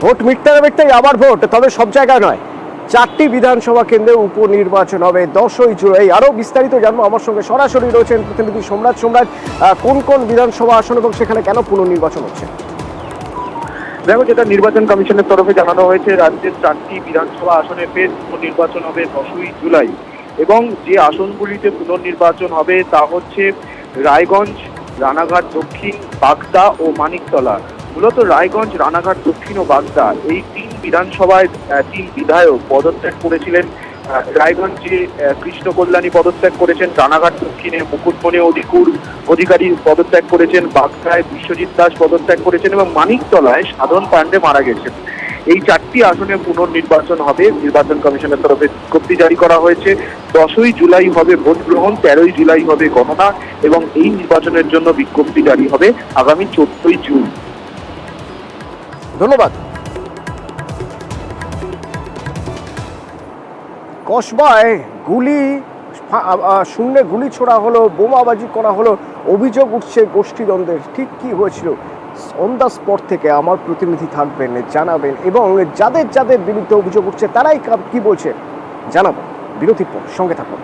Vote মিটতে না মিটতেই আবার vote, তবে সব জায়গায় নয়। 4টি বিধানসভা কেন্দ্রে উপনির্বাচন হবে 10ই জুলাই। আরো বিস্তারিত জানবো, আমার সঙ্গে সরাসরি রয়েছেন প্রতিনিধি সম্রাট। কোন কোন বিধানসভা আসন এবং সেখানে কেন পুনর্নির্বাচন হচ্ছে? দেখো, যেটা নির্বাচন কমিশনের তরফে জানানো হয়েছে, রাজ্যের 4টি বিধানসভা আসনে ফের পুনর্নির্বাচন হবে 10ই জুলাই। এবং যে আসনগুলিতে পুনর্নির্বাচন হবে তা হচ্ছে রায়গঞ্জ, রানাঘাট দক্ষিণ, বাগদা ও মানিকতলা। মূলত রায়গঞ্জ, রানাঘাট দক্ষিণ ও বাগদা এই 3 বিধানসভায় 3 বিধায়ক পদত্যাগ করেছিলেন। রায়গঞ্জে কৃষ্ণ কল্যাণী পদত্যাগ করেছেন, রানাঘাট দক্ষিণে মুকুটমণি অধিকারী পদত্যাগ করেছেন, বাগদায় বিশ্বজিৎ দাস পদত্যাগ করেছেন এবং মানিকতলায় সাধন পাণ্ডে মারা গেছেন। এই 4টি আসনে পুনর্নির্বাচন হবে। নির্বাচন কমিশনের তরফে বিজ্ঞপ্তি জারি করা হয়েছে। 10ই জুলাই হবে ভোট গ্রহণ, 13ই জুলাই হবে গণনা এবং এই নির্বাচনের জন্য বিজ্ঞপ্তি জারি হবে আগামী 14ই জুন। ধন্যবাদ। কসবায় শূন্যে গুলি ছোড়া হলো, বোমাবাজি করা হলো, অভিযোগ উঠছে গোষ্ঠীদ্বন্দ্বের। ঠিক কি হয়েছিল অন দ্য স্পট থেকে আমার প্রতিনিধি থাকবেন, জানাবেন, এবং যাদের যাদের বিরুদ্ধে অভিযোগ উঠছে তারাই কি বলছে জানাবেন। বিরতির পর সঙ্গে থাকুন।